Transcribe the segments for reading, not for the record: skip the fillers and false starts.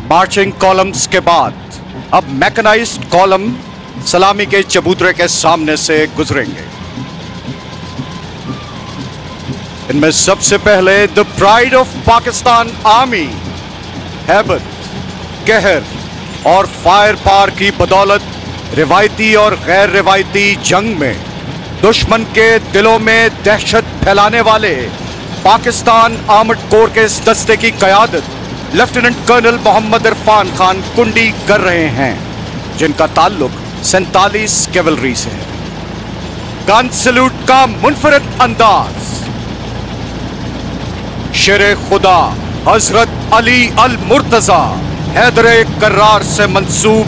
Marching columns के बाद अब मैकेनाइज्ड कॉलम सलामी के चबूतरे के सामने से गुजरेंगे। इनमें सबसे पहले the pride of Pakistan army हैबत, कहर और फायर पावर की बदौलत रिवायती और गैर रिवायती जंग में दुश्मन के दिलों में दहशत फैलाने वाले पाकिस्तान आर्मर्ड कोर के इस दस्ते की क़यादत लेफ्टिनेंट कर्नल मोहम्मद इरफान खान कुंडी कर रहे हैं, जिनका ताल्लुक 47 कैवलरी से है। गन सैल्यूट का मुनफरद अंदाज शेरे खुदा हजरत अली अल मुर्तजा हैदर कर्रार से मंसूब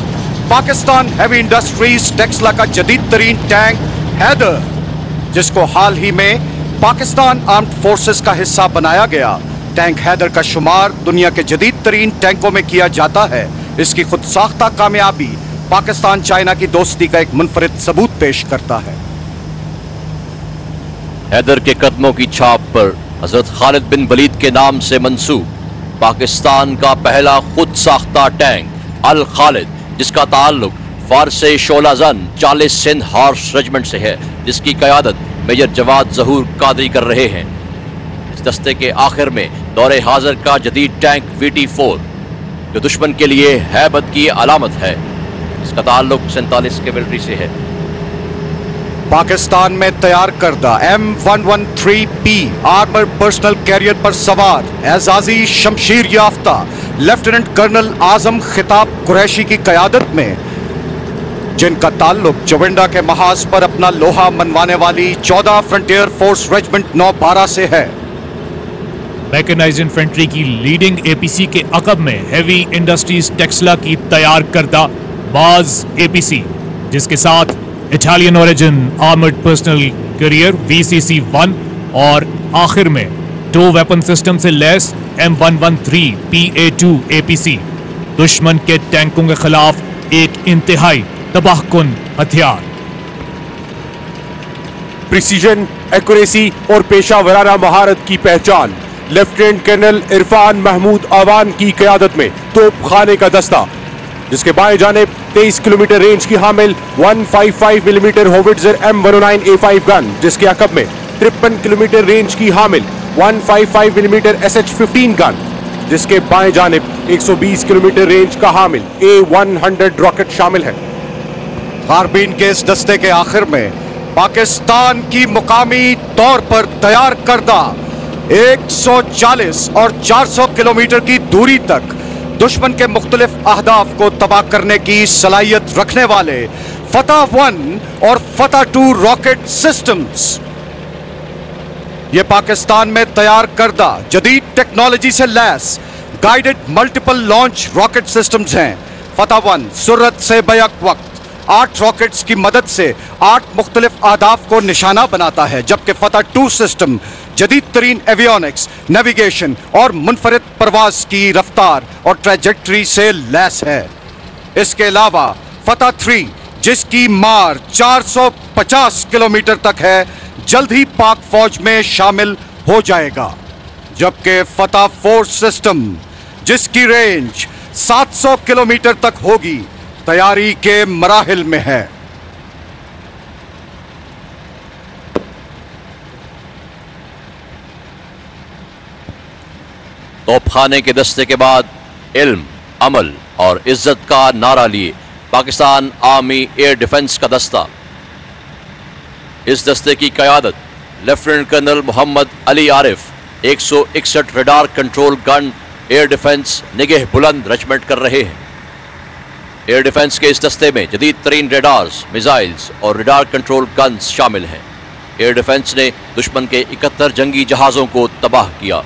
पाकिस्तान हैवी इंडस्ट्रीज टेक्सला का जदीद तरीन टैंक हैदर, जिसको हाल ही में पाकिस्तान आर्म्ड फोर्सेस का हिस्सा बनाया गया। टैंक हैदर का शुमार दुनिया के जदीद तरीन टैंकों में किया जाता है। इसकी खुद साख्ता कामयाबी पाकिस्तान चाइना की दोस्ती का एक मुनफरिद सबूत पेश करता है। हैदर के कदमों की छाप पर हजरत खालिद बिन वलीद के नाम से मंसूब पाकिस्तान का पहला खुद साख्ता टैंक अल खालिद, जिसका ताल्लुक फारसे शोलाजन 40 सिंध हॉर्स रेजिमेंट से है, जिसकी क़यादत मेजर जवाद ज़हूर कादरी कर रहे हैं। इस दस्ते के आखिर में दौरे हाजिर का जदीद टैंक VT4, जो दुश्मन के लिए हैबत की अलामत है, इसका ताल्लुक 47 कैवलरी से है। पाकिस्तान में तैयार करदा M113P आर्मर पर्सनल कैरियर पर सवार एजाजी शमशीर याफ्ता लेफ्टिनेंट कर्नल आजम खिताब कुरैशी की क़यादत में, जिनका ताल्लुक चविंडा के महाज पर अपना लोहा मनवाने वाली 14 फ्रंटियर फोर्स रेजिमेंट 912 से है। मैकेनाइज्ड इन्फेंट्री की लीडिंग APC के अकब में हैवी इंडस्ट्रीज टेक्सला की तैयार करदा बाज APC, जिसके साथ Italian origin armoured personnel carrier VCC-1 और आखिर में 2 वेपन सिस्टम से लैस M113PA2 APC, दुश्मन के टैंकों के खिलाफ एक इंतहाई तबाहकुन हथियार। प्रिसीजन, एक्यूरेसी और पेशा वराना महारत की पहचान लेफ्टिनेंट कर्नल इरफान महमूद आवान की क़यादत में तोपखाने का दस्ता, जिसके बाएं जानिब 23 किलोमीटर रेंज की हामिल 155 मिलीमीटर होविट्जर M109A5 गन, जिसके अकब में 53 किलोमीटर रेंज की हामिल 155 मिलीमीटर SH-15 गन, जिसके बाएं जानिब 120 किलोमीटर रेंज का हामिल A100 रॉकेट शामिल है। कारबीन के इस दस्ते के आखिर में पाकिस्तान की मुकामी तौर पर तैयार करदा 140 और 400 किलोमीटर की दूरी तक दुश्मन के मुख्तलिफ अहदाफ को तबाह करने की सलाहियत रखने वाले फतह 1 और फतह 2 रॉकेट सिस्टम्स। ये पाकिस्तान में तैयार करदा जदीद टेक्नोलॉजी से लैस guided multiple launch rocket systems हैं। फतह 1 सुरत से बैक वक्त 8 रॉकेट्स की मदद से 8 मुख्तलिफ अहदाफ को निशाना बनाता है, जबकि फतह 2 सिस्टम जदीद तरीन एवियोनिक्स, नेविगेशन और मुनफरिद परवाज की रफ्तार और ट्रैजेक्टरी से लैस है। इसके अलावा फतह 3, जिसकी मार 450 किलोमीटर तक है, जल्द ही पाक फौज में शामिल हो जाएगा, जबकि फतह 4 सिस्टम, जिसकी रेंज 700 किलोमीटर तक होगी, तैयारी के मराहिल में है। तोपखाने के दस्ते के बाद इल्म, अमल और इज्जत का नारा लिए पाकिस्तान आर्मी एयर डिफेंस का दस्ता। इस दस्ते की क़यादत lieutenant colonel Mohammad Ali Arif 161 radar control gun air defence निगह बुलंद रेजिमेंट कर रहे हैं। एयर डिफेंस के इस दस्ते में जदीद तरीन रेडार्स, मिसाइल्स और रडार कंट्रोल गन्स शामिल हैं। एयर डिफेंस ने दुश्मन के 71 जंगी जहाज़ों को तबाह किया।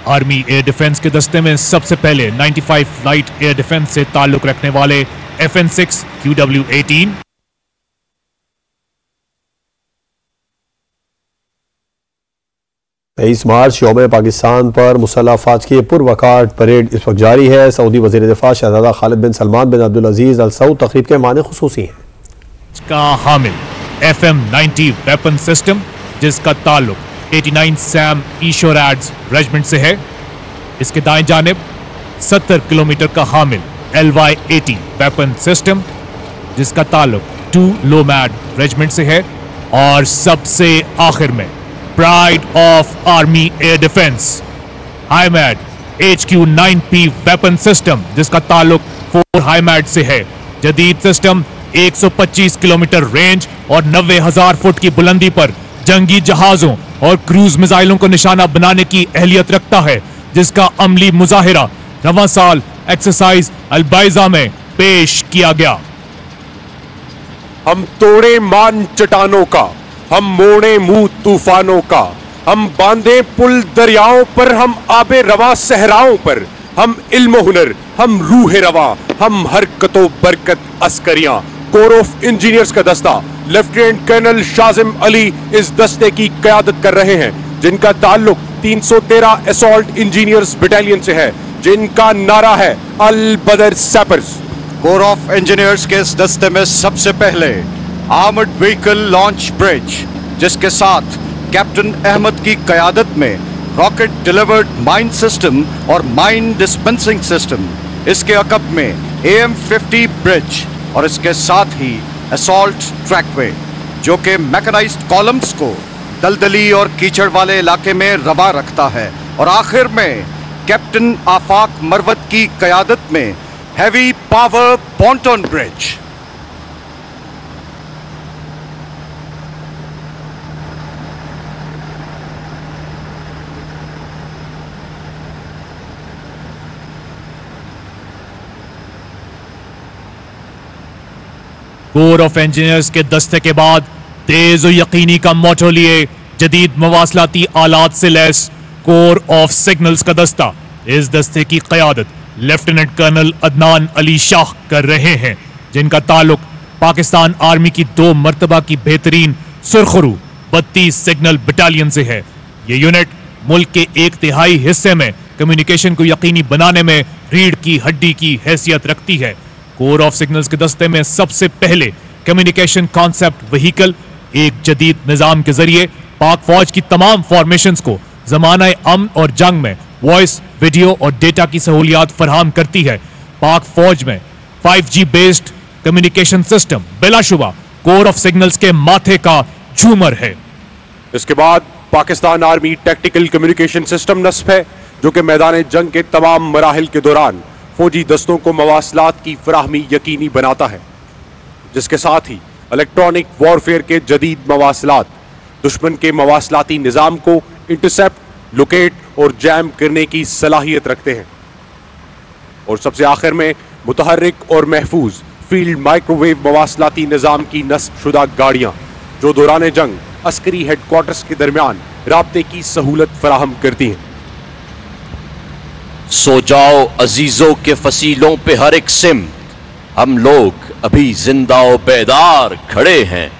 आर्मी एयर डिफेंस के दस्ते में सबसे पहले 95 फ्लाइट एयर डिफेंस से ताल्लुक रखने वाले FN-6 QW-18, तेईस मार्च यौम पाकिस्तान पर मुसल्लह अफवाज की पुरवकार परेड इस वक्त जारी है। सऊदी वज़ीर दिफा शहजादा खालिद बिन सलमान बिन अब्दुल अजीज अल सऊद तकरीब के माने खुसूसी हैं। इसका हामिल FM-90 वेपन सिस्टम, जिसका ताल्लुक 89 सैम ईशोरैड्स रेजिमेंट से है। इसके दाएं जानिब 70 किलोमीटर का हामिल LY-80 वेपन सिस्टम, जिसका ताल्लुक 2 लोमैड रेजिमेंट से है, और सबसे आखिर में pride of army air defence हाईमैड HQ-9P वेपन सिस्टम, जिसका ताल्लुक 4 हाईमैड से है। जदीद सिस्टम 125 किलोमीटर रेंज और 90,000 फुट की बुलंदी पर जंगी जहाजों और क्रूज मिसाइलों को निशाना बनाने की अहलियत रखता है, जिसका अमली मुजाहिरा रवां साल एक्सरसाइज अलबाइजा में पेश किया गया। हम तोड़े मान चट्टानों का, हम मोड़े मुंह तूफानों का, हम बांधे पुल दरियाओं पर, हम आबे रवा सहराओं पर, हम इल्म हुनर, हम रूह रवा, हम हरकतो बरकत अस्करियां। कोर ऑफ इंजीनियर्स का दस्ता लेफ्टिनेंट कर्नल शाजिम अली इस दस्ते की क़यादत कर रहे हैं, जिनका ताल्लुक 313 असॉल्ट इंजीनियर्स बटालियन से है, जिनका नारा है अल बदर सैपर्स। कोर ऑफ इंजीनियर्स के इस दस्ते में सबसे पहले आर्मर्ड व्हीकल लॉन्च ब्रिज, जिसके साथ कैप्टन अहमद की क़यादत में रॉकेट डिलीवर्ड माइन सिस्टम और माइन डिस्पेंसिंग सिस्टम, इसके अकब में AM-50 ब्रिज और इसके साथ ही असॉल्ट ट्रैकवे, जो कि मैकेनाइज्ड कॉलम्स को दलदली और कीचड़ वाले इलाके में रवा रखता है, और आखिर में कैप्टन आफाक मरवत की क़यादत में heavy power pontoon bridge. Corps of engineers के दस्ते के बाद तेज और यकीनी का मोटो लिए जदीद मवासलाती आलात से लैस कोर ऑफ सिग्नल्स का दस्ता, इस दस्ते की क़यादत लेफ्टिनेंट कर्नल अदनान अली शाह कर रहे हैं, जिनका ताल्लुक पाकिस्तान आर्मी की 2 मर्तबा की बेहतरीन सुरखरू 32 सिग्नल बटालियन से है। ये यूनिट मुल्क के 1/3 हिस्से में कम्युनिकेशन को यकीनी बनाने में रीढ़ की हड्डी की हैसियत रखती है। कोर ऑफ सिग्नल्स के दस्ते में सबसे पहले कम्युनिकेशन कॉन्सेप्ट व्हीकल एक जदीद निजाम के जरिए पाक फौज की तमाम फॉर्मेशंस को जमाना अमन और जंग में वॉइस, वीडियो और डेटा की सहूलियात फराहम करती है। पाक फौज में 5G बेस्ड कम्युनिकेशन सिस्टम बिलाशुबा कोर ऑफ सिग्नल्स के माथे का झूमर है। इसके बाद Pakistan army tactical communication system नस्ब है, जो कि मैदान जंग के तमाम मराहिल के दौरान फौजी दस्तों को मवासलात की फराहमी यकीनी बनाता है, जिसके साथ ही इलेक्ट्रॉनिक वॉरफेयर के जदीद मवासलात दुश्मन के मवासलाती निज़ाम को इंटरसेप्ट, लोकेट और जैम करने की सलाहियत रखते हैं। और सबसे आखिर में मुतहर्रिक और महफूज फील्ड माइक्रोवेव मवासलाती निज़ाम की नस्ब शुदा गाड़ियाँ, जो दौरान जंग अस्करी हेडक्वार्टर्स के दरमियान राब्ते की सहूलत फराहम करती हैं। सो जाओ अजीजों के फसीलों पे हर एक सिम, हम लोग अभी जिंदा व बेदार खड़े हैं।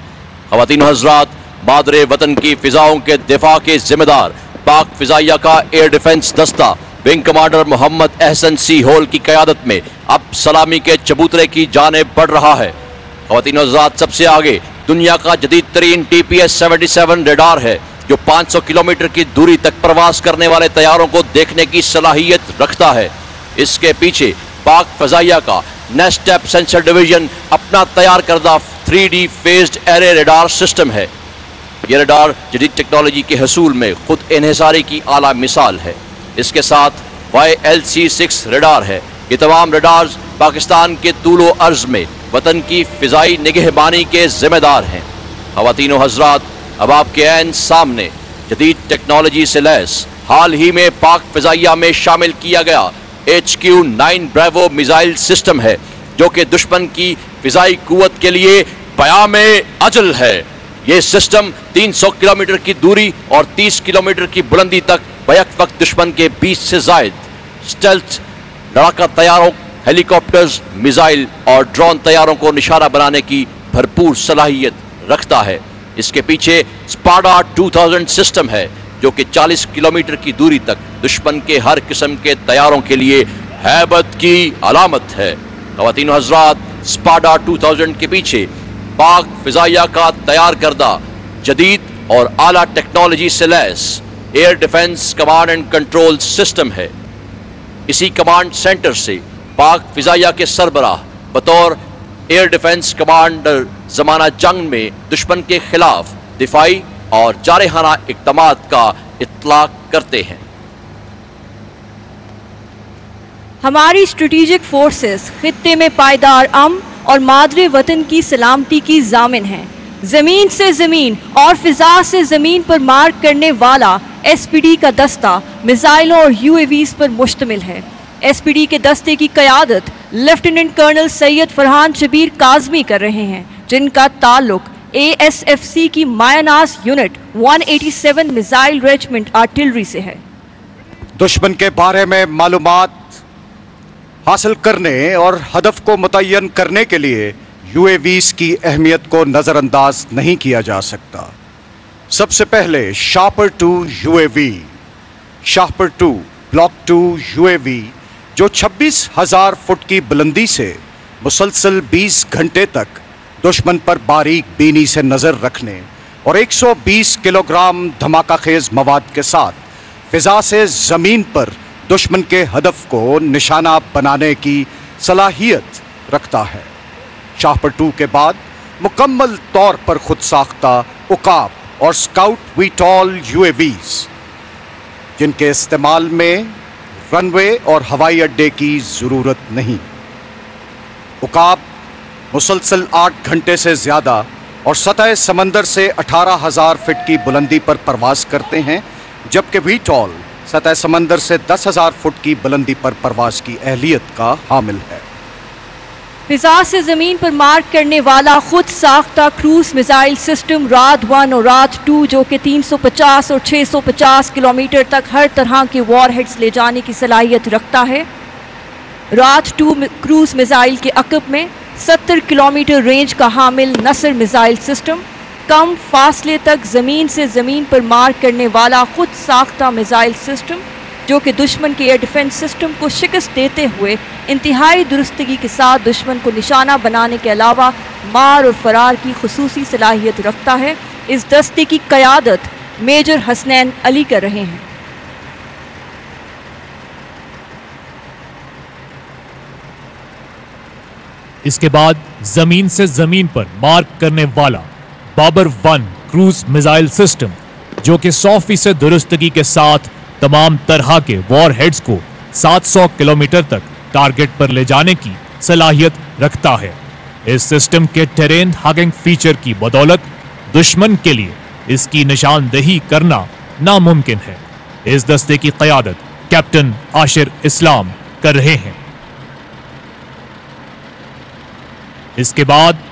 ख़वातीन हज़रात, मादरे वतन की फिजाओं के दिफा के जिम्मेदार पाक फिजाइया का एयर डिफेंस दस्ता विंग कमांडर मोहम्मद अहसन सी होल की क़यादत में अब सलामी के चबूतरे की जानिब बढ़ रहा है। ख़वातीन हज़रात, सबसे आगे दुनिया का जदीद तरीन TPS-77 रेडार है, जो 500 किलोमीटर की दूरी तक प्रवास करने वाले तैयारों को देखने की सलाहियत रखता है। इसके पीछे पाक फजाइया का नेस्टेप सेंसर डिवीजन अपना तैयार करदा 3D phased array radar system है। यह रेडार जदीद टेक्नोलॉजी के हसूल में खुद इन्हिसारी की आला मिसाल है। इसके साथ YLC-6 रेडार है। ये तमाम रेडार्स पाकिस्तान के तूलो अर्ज में वतन की फिजाई निगहबानी के जिम्मेदार हैं। ख़वातीन व हज़रात, अब आपके ऐन सामने जदीद टेक्नोलॉजी से लैस हाल ही में पाक फिजाइया में शामिल किया गया HQ-9 ब्रेवो मिसाइल सिस्टम है, जो कि दुश्मन की फिजाई कुव्वत के लिए क़याम अजल है। ये सिस्टम 300 किलोमीटर की दूरी और 30 किलोमीटर की बुलंदी तक बैक वक्त दुश्मन के 20 से ज़ायद स्टेल्थ लड़ाका तैयारों, हेलीकॉप्टर्स, मिसाइल और ड्रोन तैयारों को निशाना बनाने की भरपूर सलाहियत रखता है। इसके पीछे स्पाडा 2000 सिस्टम है, जो कि 40 किलोमीटर की दूरी तक दुश्मन के हर किस्म के तैयारों के लिए हैबत की अलामत है। ख़वातीन हज़रात, स्पाडा 2000 के पीछे पाक फिजाइया का तैयार करदा जदीद और आला टेक्नोलॉजी से लैस air defence command and control system है। इसी कमांड सेंटर से पाक फिजाइया के सरबराह बतौर एयर डिफेंस कमांडर जमाना जंग में दुश्मन के खिलाफ दिफाई और जारहाना इक़दामात का इत्तलाक करते हैं। हमारी स्ट्रेटेजिक फोर्सेस खित्ते में पायदार अमन और मादरे वतन की सलामती की जामिन हैं। जमीन से जमीन और फिजा से जमीन पर मार करने वाला एसपीडी का दस्ता मिसाइलों और यूएवीज पर मुश्तमिल है। एसपीडी के दस्ते की क़यादत लेफ्टिनेंट कर्नल सैयद फरहान शबीर काज़मी कर रहे हैं, जिनका ताल्लुक ASFC की मायानास यूनिट 187 मिसाइल रेजिमेंट आर्टिलरी से है। दुश्मन के बारे में मालूमात हासिल करने और हदफ को मुतय्यन करने के लिए यूएवीज की अहमियत को नज़रअंदाज नहीं किया जा सकता। सबसे पहले शापर 2 यूएवी, शापर 2 ब्लॉक 2 यूएवी जो 26,000 फुट की बुलंदी से मुसलसल 20 घंटे तक दुश्मन पर बारीक बीनी से नज़र रखने और 120 किलोग्राम धमाकाखेज मवाद के साथ फिजा से ज़मीन पर दुश्मन के हदफ को निशाना बनाने की सलाहियत रखता है। शापर 2 के बाद मुकम्मल तौर पर खुद साख्ता उकाब और स्काउट वीटॉल यूएवीज, जिनके इस्तेमाल में रनवे और हवाई अड्डे की ज़रूरत नहीं। उकाब मुसलसल 8 घंटे से ज़्यादा और सतह समंदर से 18,000 फीट की बुलंदी पर परवाज़ करते हैं, जबकि वीटॉल सतह समंदर से 10,000 फुट की बुलंदी पर परवाज़ की अहलियत का हामिल है। फिजा से जमीन पर मार करने वाला खुद साख्ता क्रूज मिसाइल सिस्टम रात 1 और रात 2 जो कि 350 और 650 किलोमीटर तक हर तरह के वॉरहेड्स ले जाने की सलाहियत रखता है। रात 2 क्रूज मिसाइल के अकब में 70 किलोमीटर रेंज का हामिल नसर मिसाइल सिस्टम, कम फासले तक ज़मीन से ज़मीन पर मार करने वाला खुद साख्ता मिसाइल सिस्टम जो कि दुश्मन के एयर डिफेंस सिस्टम को शिकस्त देते हुए इंतहाई दुरुस्तगी के साथ दुश्मन को निशाना बनाने के अलावा मार और फरार की खुसूसी सलाहियत रखता है। इस दस्ते की क़यादत मेजर हसनैन अली कर रहे हैं। इसके बाद जमीन से जमीन पर मार करने वाला बाबर 1 क्रूज मिसाइल सिस्टम जो कि 100% दुरुस्तगी के साथ तमाम तरह के वॉर हेड्स को 700 किलोमीटर तक टारगेट पर ले जाने की सलाहियत रखता है। इस सिस्टम के टेरेन हगिंग फीचर की बदौलत दुश्मन के लिए इसकी निशानदेही करना नामुमकिन है। इस दस्ते की क़यादत कैप्टन आशिर इस्लाम कर रहे हैं। इसके बाद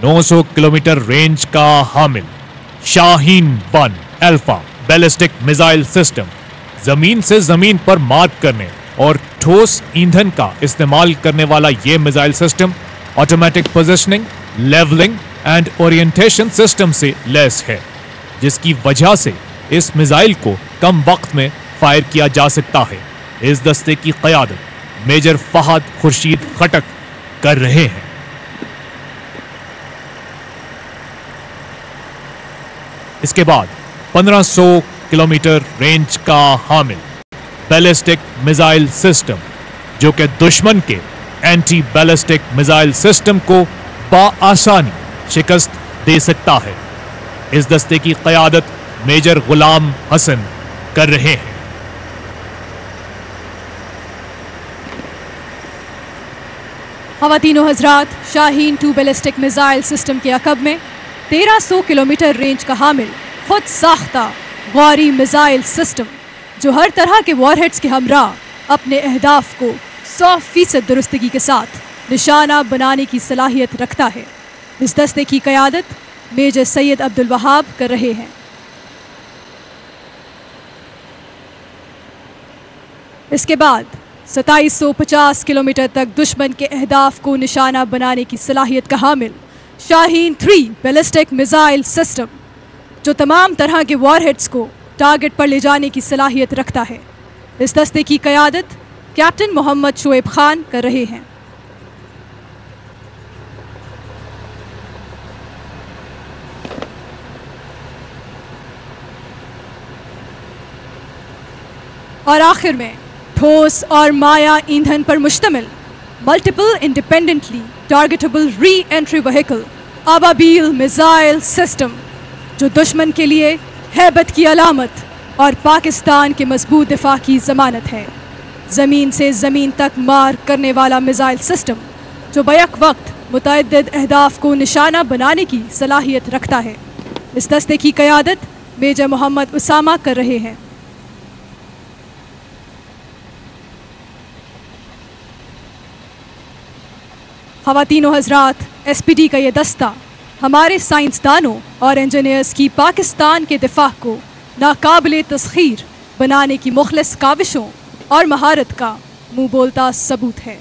900 किलोमीटर रेंज का हामिल Shaheen 1 alpha ballistic missile system जमीन से जमीन पर मार करने और ठोस ईंधन का इस्तेमाल करने वाला यह missile system automatic positioning, levelling and orientation system से लैस है, जिसकी वजह से इस मिसाइल को कम वक्त में फायर किया जा सकता है। इस दस्ते की क़यादत मेजर फहद खुर्शीद खटक कर रहे हैं। इसके बाद 1500 किलोमीटर रेंज का हामिल बैलिस्टिक मिसाइल सिस्टम जो कि दुश्मन के एंटी बैलिस्टिक मिसाइल सिस्टम को बाआसानी शिकस्त दे सकता है। इस दस्ते की क़यादत मेजर गुलाम हसन कर रहे हैं। ख़वातीनो हज़रात, शाहीन 2 बैलिस्टिक मिसाइल सिस्टम के अकब में 1300 किलोमीटर रेंज का हामिल खुद साख्ता गौरी मिसाइल सिस्टम जो हर तरह के वॉरहेड्स के हमरा अपने अहदाफ को 100% दुरुस्तगी के साथ निशाना बनाने की सलाहियत रखता है। इस दस्ते की क़यादत मेजर सैयद अब्दुल वहाब कर रहे हैं। इसके बाद 2750 किलोमीटर तक दुश्मन के अहदाफ को निशाना बनाने की सलाहियत का हामिल शाहीन 3 बैलिस्टिक मिसाइल सिस्टम जो तमाम तरह के वॉरहेड्स को टारगेट पर ले जाने की सलाहियत रखता है। इस दस्ते की क़यादत कैप्टन मोहम्मद शोएब खान कर रहे हैं। और आखिर में ठोस और माया ईंधन पर मुश्तमिल multiple independently targetable re entry vehicle Ababeel missile system, जो दुश्मन के लिए हैबत की अलामत और पाकिस्तान के मजबूत दिफा की जमानत है। ज़मीन से ज़मीन तक मार करने वाला मिसाइल सिस्टम जो बैक वक्त मुतअद्दिद अहदाफ को निशाना बनाने की सलाहियत रखता है। इस दस्ते की क़यादत मेजर मोहम्मद उसामा कर रहे हैं। ख़वातीनो हज़रात, SPD का ये दस्ता हमारे साइंसदानों और इंजीनियर्स की पाकिस्तान के दिफा को नाकाबिले तस्खीर बनाने की मुखलिस काविशों और महारत का मुंह बोलता सबूत है।